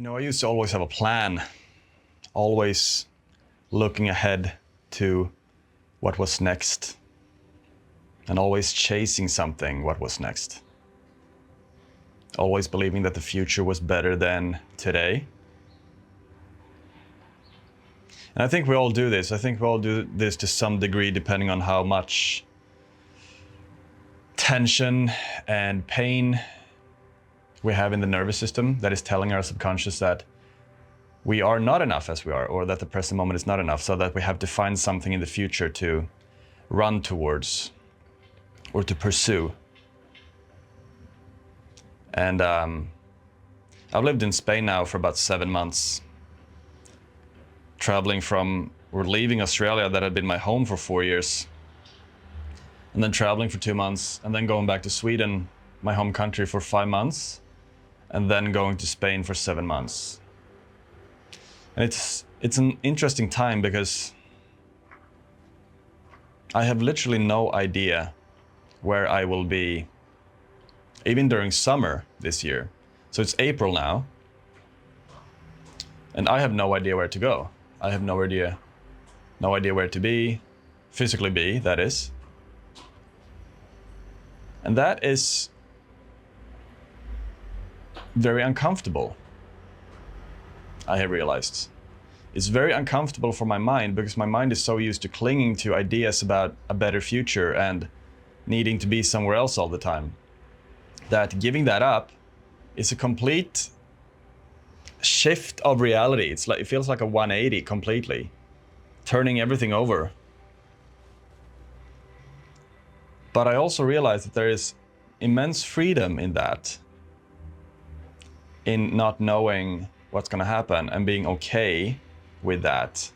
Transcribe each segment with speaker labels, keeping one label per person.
Speaker 1: I used to always have a plan, always looking ahead to what was next, and always chasing something, what was next. Always believing that the future was better than today. And I think we all do this. I think we all do this to some degree, depending on how much tension and pain we have in the nervous system that is telling our subconscious that we are not enough as we are, or that the present moment is not enough, so that we have to find something in the future to run towards or to pursue. And I've lived in Spain now for about 7 months, leaving Australia that had been my home for 4 years, and then traveling for 2 months, and then going back to Sweden, my home country, for 5 months, and then going to Spain for 7 months. And it's an interesting time because I have literally no idea where I will be, even during summer this year. So it's April now, and I have no idea where to go. I have no idea where to be, physically be, that is. And that is very uncomfortable, I have realized. It's very uncomfortable for my mind because my mind is so used to clinging to ideas about a better future and needing to be somewhere else all the time, that giving that up is a complete shift of reality. It feels like a 180 completely, turning everything over. But I also realize that there is immense freedom in that, in not knowing what's going to happen and being okay with that.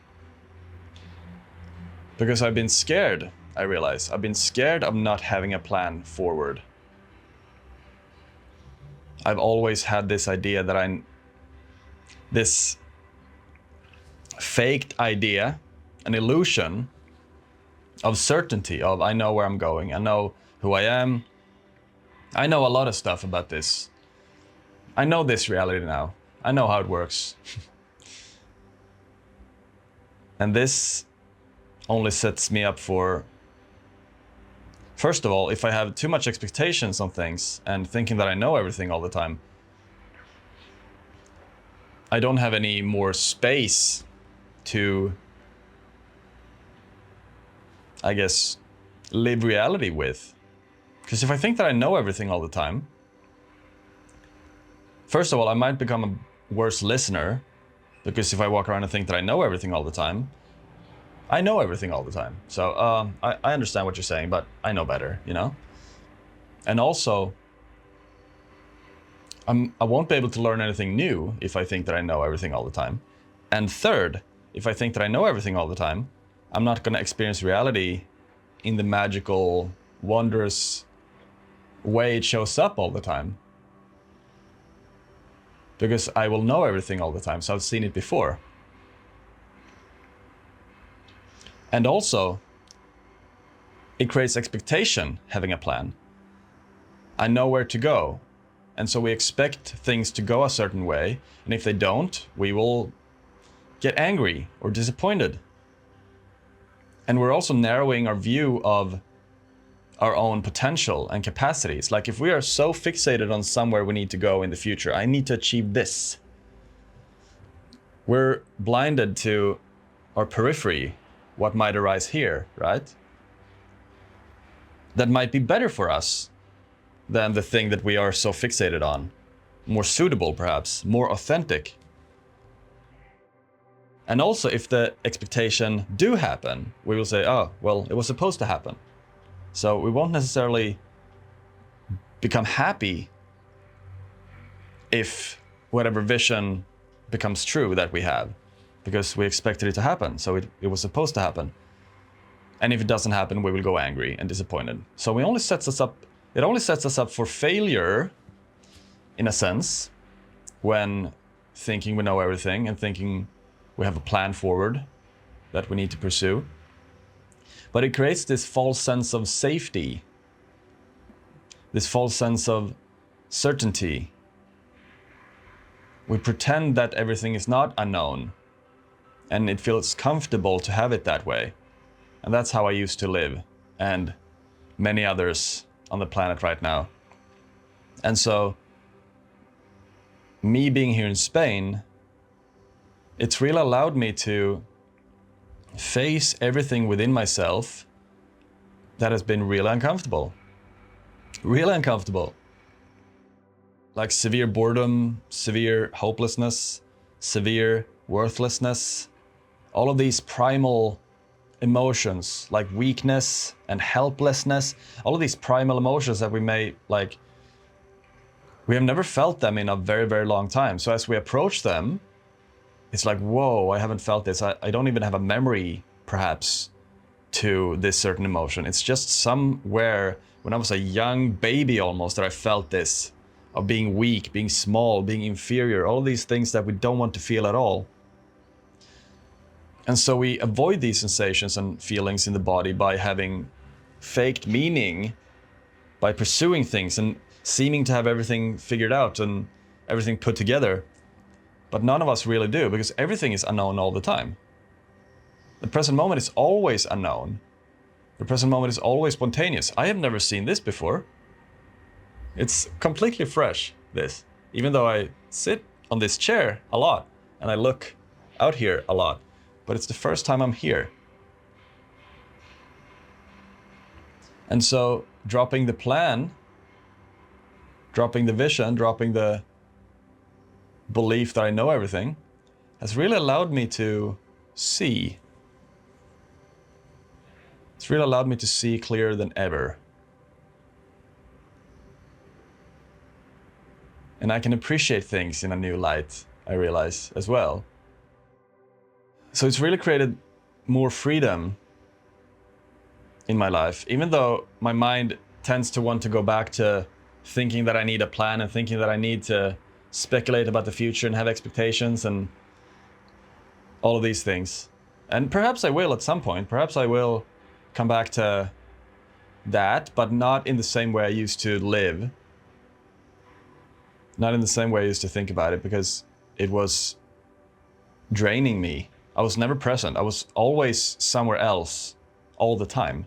Speaker 1: Because I've been scared, I realize. I've been scared of not having a plan forward. I've always had this idea that this faked idea, an illusion of certainty, of I know where I'm going, I know who I am, I know a lot of stuff about this. I know this reality now. I know how it works. And this only sets me up for, first of all, if I have too much expectations on things and thinking that I know everything all the time, I don't have any more space to, I guess, live reality with. Because if I think that I know everything all the time, first of all, I might become a worse listener, because if I walk around and think that I know everything all the time, I know everything all the time. So I understand what you're saying, but I know better, And also, I won't be able to learn anything new if I think that I know everything all the time. And third, if I think that I know everything all the time, I'm not going to experience reality in the magical, wondrous way it shows up all the time. Because I will know everything all the time, so I've seen it before. And also, it creates expectation, having a plan. I know where to go, and so we expect things to go a certain way, and if they don't, we will get angry or disappointed. And we're also narrowing our view of our own potential and capacities. Like if we are so fixated on somewhere we need to go in the future, I need to achieve this, we're blinded to our periphery, what might arise here, right? That might be better for us than the thing that we are so fixated on. More suitable, perhaps, more authentic. And also, if the expectation do happen, we will say, oh, well, it was supposed to happen. So we won't necessarily become happy if whatever vision becomes true that we have, because we expected it to happen, so it was supposed to happen. And if it doesn't happen, we will go angry and disappointed. So it only sets us up for failure, in a sense, when thinking we know everything and thinking we have a plan forward that we need to pursue. But it creates this false sense of safety, this false sense of certainty, We pretend that everything is not unknown, and it feels comfortable to have it that way. And that's how I used to live, and many others on the planet right now. And so, me being here in Spain, it's really allowed me to face everything within myself that has been really uncomfortable. Really uncomfortable. Like severe boredom, severe hopelessness, severe worthlessness. All of these primal emotions like weakness and helplessness, all of these primal emotions that we have never felt them in a very, very long time. So as we approach them, it's like, whoa, I haven't felt this. I don't even have a memory, perhaps, to this certain emotion. It's just somewhere when I was a young baby almost that I felt this, of being weak, being small, being inferior, all of these things that we don't want to feel at all. And so we avoid these sensations and feelings in the body by having faked meaning, by pursuing things and seeming to have everything figured out and everything put together. But none of us really do, because everything is unknown all the time. The present moment is always unknown. The present moment is always spontaneous. I have never seen this before. It's completely fresh, this. Even though I sit on this chair a lot and I look out here a lot. But it's the first time I'm here. And so dropping the plan, dropping the vision, dropping the belief that I know everything has really allowed me to see. It's really allowed me to see clearer than ever. And I can appreciate things in a new light, I realize, as well. So it's really created more freedom in my life, even though my mind tends to want to go back to thinking that I need a plan and thinking that I need to speculate about the future and have expectations and all of these things. And perhaps I will at some point. Perhaps I will come back to that, but not in the same way I used to live. Not in the same way I used to think about it, because it was draining me. I was never present. I was always somewhere else all the time.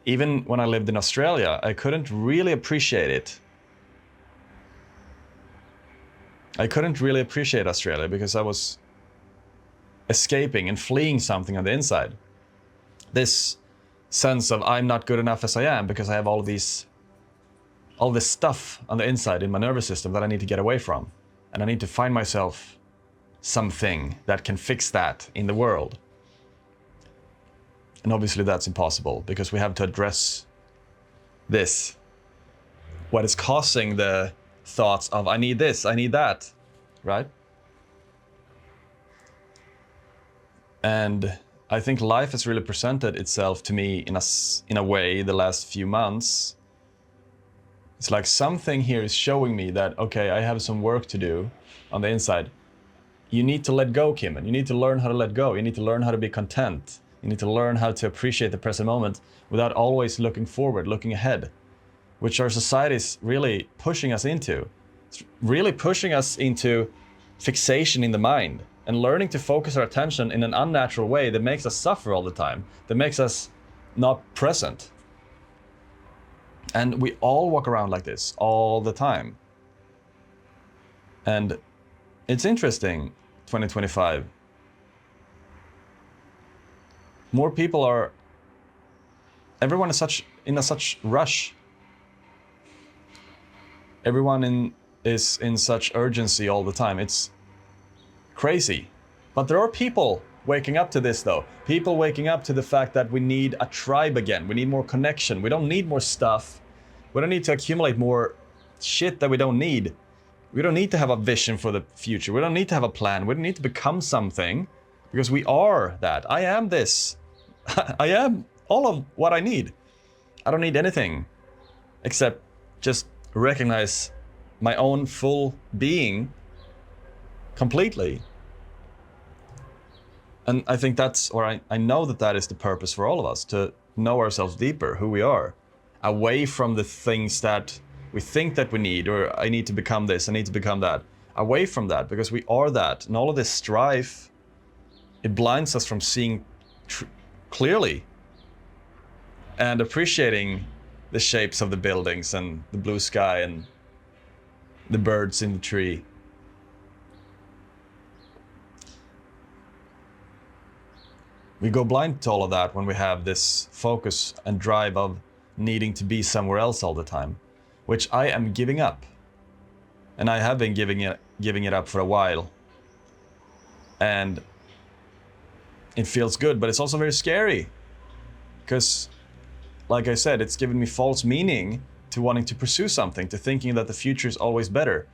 Speaker 1: Even when I lived in Australia, I couldn't really appreciate it. I couldn't really appreciate Australia because I was escaping and fleeing something on the inside. This sense of I'm not good enough as I am because I have all this stuff on the inside in my nervous system that I need to get away from. And I need to find myself something that can fix that in the world. And obviously that's impossible because we have to address this. What is causing the thoughts of I need this, I need that, right? And I think life has really presented itself to me in a way the last few months. It's like something here is showing me that, okay, I have some work to do on the inside. You need to let go, Kimon. You need to learn how to let go. You need to learn how to be content. You need to learn how to appreciate the present moment without always looking forward, looking ahead, which our society is really pushing us into. It's really pushing us into fixation in the mind and learning to focus our attention in an unnatural way that makes us suffer all the time, that makes us not present. And we all walk around like this all the time. And it's interesting, 2025. More people everyone is in such rush. Everyone is in such urgency all the time. It's crazy. But there are people waking up to this though. People waking up to the fact that we need a tribe again. We need more connection. We don't need more stuff. We don't need to accumulate more shit that we don't need. We don't need to have a vision for the future. We don't need to have a plan. We don't need to become something because we are that. I am this. I am all of what I need. I don't need anything except just recognize my own full being completely. And I think I know that is the purpose for all of us, to know ourselves deeper, who we are, away from the things that we think that we need, or I need to become this, I need to become that, away from that, because we are that. And all of this strife, it blinds us from seeing clearly and appreciating the shapes of the buildings and the blue sky and the birds in the tree. We go blind to all of that when we have this focus and drive of needing to be somewhere else all the time, which I am giving up. And I have been giving it up for a while. And it feels good, but it's also very scary. Because, like I said, it's given me false meaning to wanting to pursue something, to thinking that the future is always better.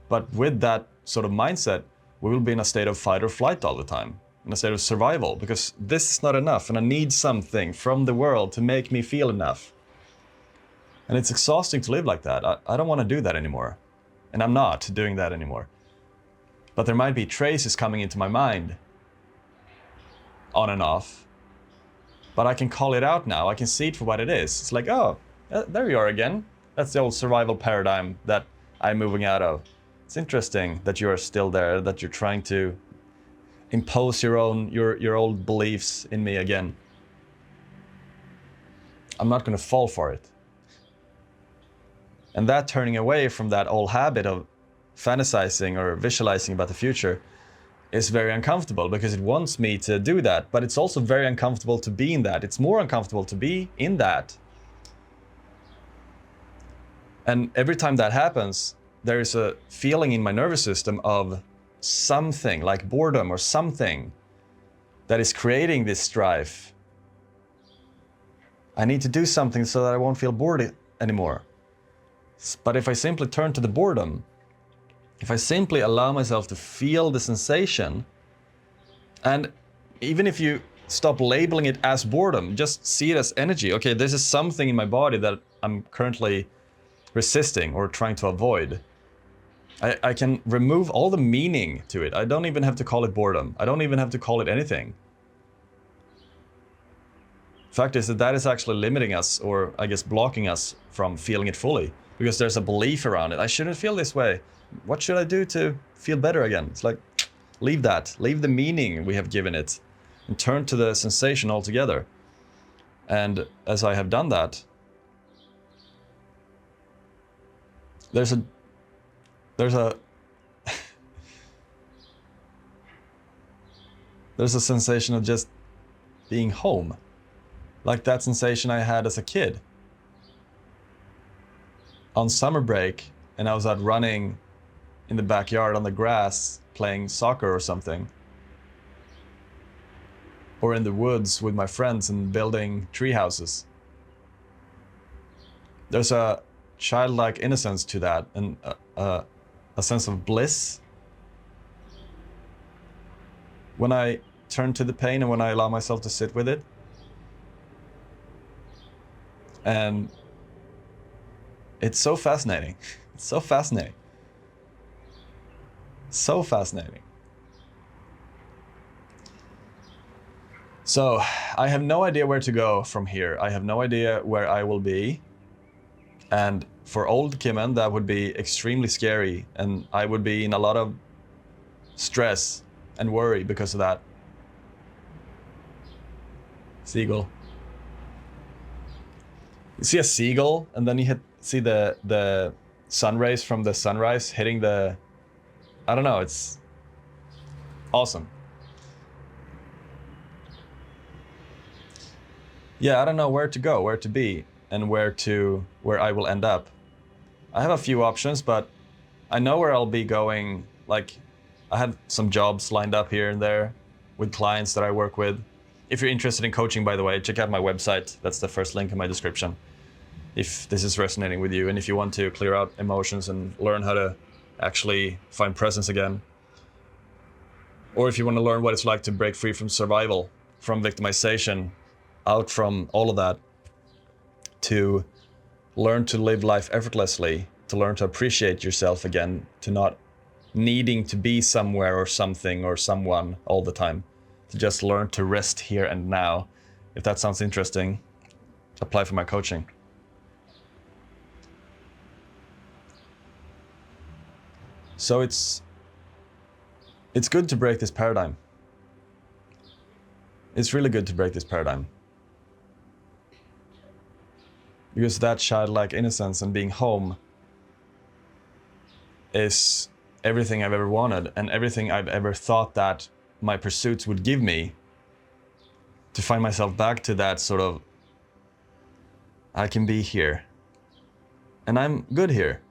Speaker 1: But with that sort of mindset, we will be in a state of fight or flight all the time, in a state of survival, because this is not enough, and I need something from the world to make me feel enough. And it's exhausting to live like that. I don't want to do that anymore. And I'm not doing that anymore. But there might be traces coming into my mind, on and off. But I can call it out now. I can see it for what it is. It's like, oh, there you are again. That's the old survival paradigm that I'm moving out of. It's interesting that you're still there, that you're trying to impose your old beliefs in me again. I'm not going to fall for it. And that turning away from that old habit of fantasizing or visualizing about the future is very uncomfortable, because it wants me to do that, but it's also very uncomfortable to be in that. It's more uncomfortable to be in that. And every time that happens, there is a feeling in my nervous system of something like boredom or something that is creating this strife. I need to do something so that I won't feel bored anymore. But if I simply turn to the boredom, if I simply allow myself to feel the sensation, and even if you stop labeling it as boredom, just see it as energy. Okay, this is something in my body that I'm currently resisting or trying to avoid. I can remove all the meaning to it. I don't even have to call it boredom. I don't even have to call it anything. Fact is that is actually limiting us, or I guess blocking us from feeling it fully, because there's a belief around it. I shouldn't feel this way. What should I do to feel better again? It's like, leave that. Leave the meaning we have given it and turn to the sensation altogether. And as I have done that, there's a there's a sensation of just being home. Like that sensation I had as a kid. On summer break, and I was out running in the backyard on the grass, playing soccer or something. Or in the woods with my friends and building tree houses. There's a childlike innocence to that, and a sense of bliss. When I turn to the pain and when I allow myself to sit with it. And it's so fascinating. It's so fascinating. So fascinating. So I have no idea where to go from here. I have no idea where I will be. And for old Kimmen, that would be extremely scary. And I would be in a lot of stress and worry because of that. Seagull. You see a seagull, and then you see the sun rays from the sunrise hitting the... I don't know, it's awesome. Yeah, I don't know where to go, where to be, and where I will end up. I have a few options, but I know where I'll be going. Like, I have some jobs lined up here and there with clients that I work with. If you're interested in coaching, by the way, check out my website. That's the first link in my description. If this is resonating with you, and if you want to clear out emotions and learn how to actually find presence again. Or if you want to learn what it's like to break free from survival, from victimization, out from all of that, to learn to live life effortlessly, to learn to appreciate yourself again, to not needing to be somewhere or something or someone all the time, to just learn to rest here and now. If that sounds interesting, apply for my coaching. So it's good to break this paradigm. It's really good to break this paradigm. Because that childlike innocence and being home is everything I've ever wanted and everything I've ever thought that my pursuits would give me. To find myself back to that sort of, I can be here. And I'm good here,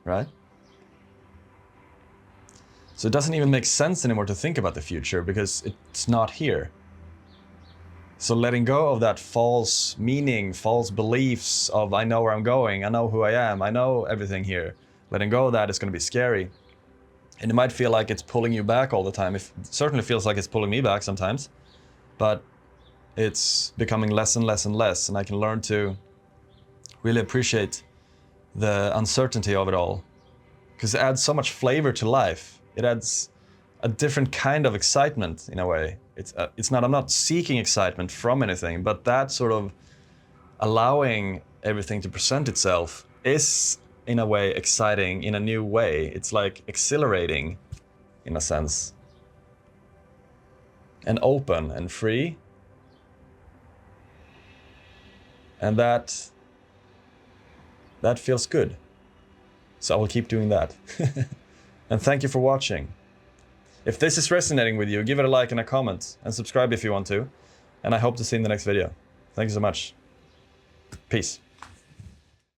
Speaker 1: right? So it doesn't even make sense anymore to think about the future because it's not here. So letting go of that false meaning, false beliefs of I know where I'm going, I know who I am, I know everything here. Letting go of that is going to be scary. And it might feel like it's pulling you back all the time. It certainly feels like it's pulling me back sometimes. But it's becoming less and less and less. And I can learn to really appreciate the uncertainty of it all. Because it adds so much flavor to life. It adds a different kind of excitement in a way. I'm not seeking excitement from anything, but that sort of allowing everything to present itself is in a way exciting in a new way. It's like exhilarating in a sense. And open and free. And that feels good. So I will keep doing that. And thank you for watching. If this is resonating with you, give it a like and a comment, and subscribe if you want to. And I hope to see you in the next video. Thank you so much. Peace.